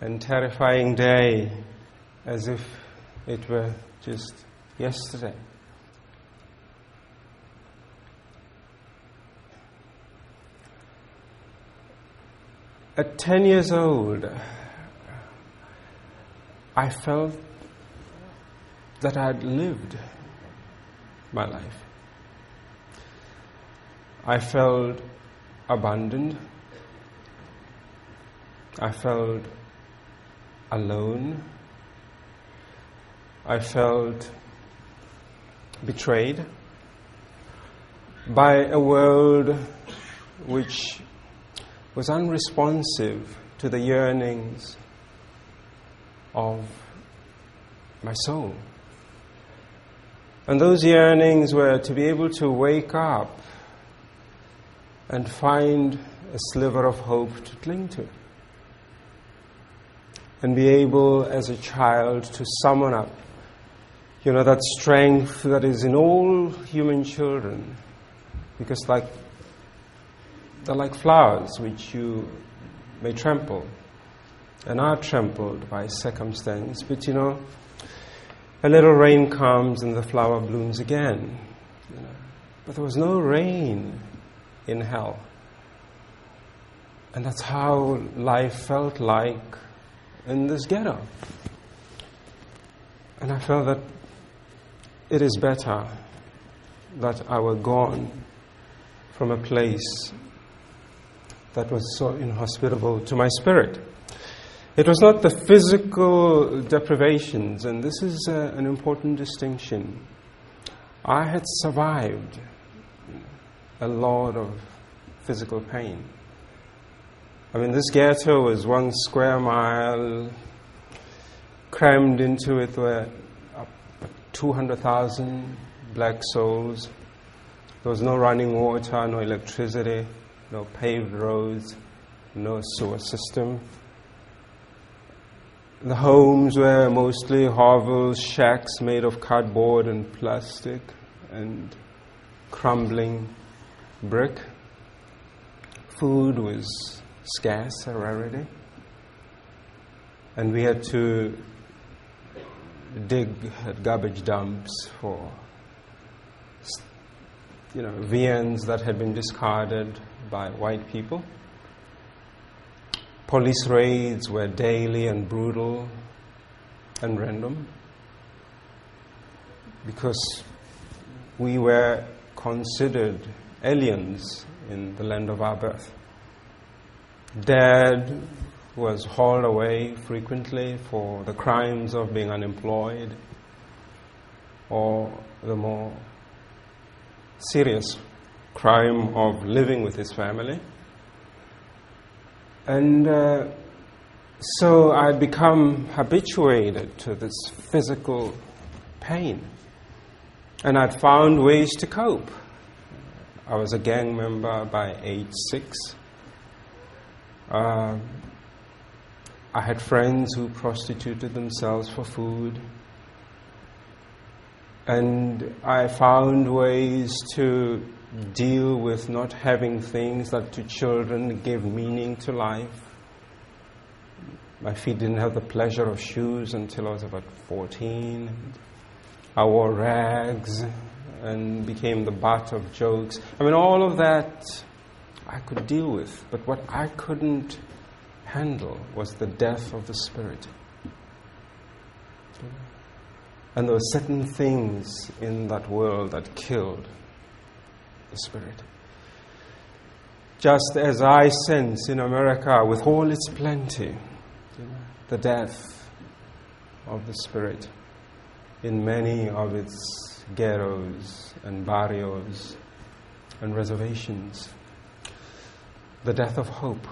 and terrifying day as if it were just yesterday. At 10 years old, I felt that I had lived my life. I felt abandoned. I felt alone. I felt betrayed by a world which was unresponsive to the yearnings of my soul. And those yearnings were to be able to wake up and find a sliver of hope to cling to. And be able, as a child, to summon up, that strength that is in all human children. Because they're like flowers which you may trample and are trampled by circumstance. But a little rain comes and the flower blooms again. But there was no rain in hell. And that's how life felt like in this ghetto. And I felt that it is better that I were gone from a place that was so inhospitable to my spirit. It was not the physical deprivations, and this is an important distinction. I had survived a lot of physical pain. This ghetto was 1 square mile. Crammed into it were 200,000 black souls. There was no running water, no electricity, no paved roads, no sewer system. The homes were mostly hovel shacks made of cardboard and plastic and crumbling brick. Food was scarce, a rarity. And we had to dig at garbage dumps for viands that had been discarded by white people. Police raids were daily and brutal and random because we were considered aliens in the land of our birth. Dad was hauled away frequently for the crimes of being unemployed or the more serious crime of living with his family. And so I'd become habituated to this physical pain. And I'd found ways to cope. I was a gang member by age 6. I had friends who prostituted themselves for food. And I found ways to deal with not having things that to children give meaning to life. My feet didn't have the pleasure of shoes until I was about 14. I wore rags and became the butt of jokes. All of that I could deal with, but what I couldn't handle was the death of the spirit. And there were certain things in that world that killed the spirit. Just as I sense in America, with all its plenty, the death of the spirit in many of its ghettos and barrios and reservations. The death of hope.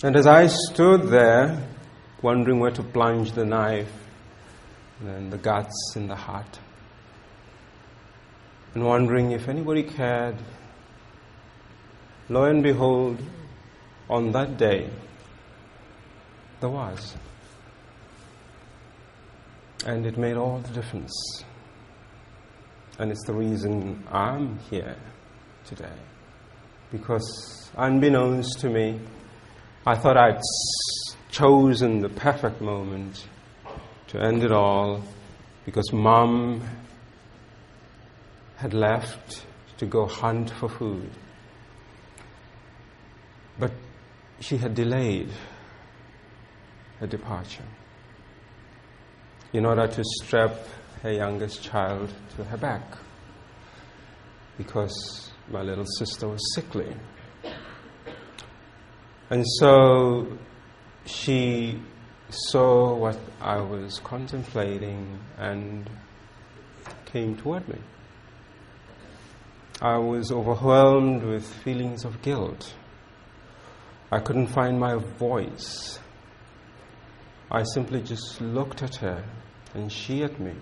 And as I stood there, wondering where to plunge the knife and the guts in the heart, and wondering if anybody cared, lo and behold, on that day, there was. And it made all the difference. And it's the reason I'm here today. Because unbeknownst to me, I thought I'd chosen the perfect moment to end it all, because Mom had left to go hunt for food. But she had delayed her departure in order to strap her youngest child to her back, because my little sister was sickly. And so she saw what I was contemplating and came toward me. I was overwhelmed with feelings of guilt. I couldn't find my voice. I simply just looked at her and she at me.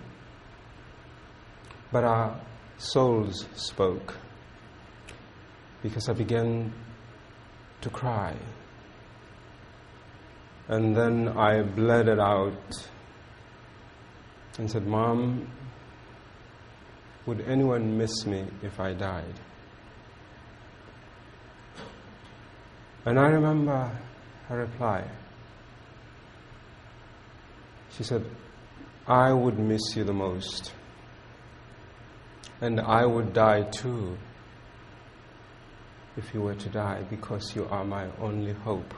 But our souls spoke, because I began to cry. And then I blurted out and said, "Mom, would anyone miss me if I died?" And I remember her reply. She said, "I would miss you the most. And I would die too if you were to die, because you are my only hope."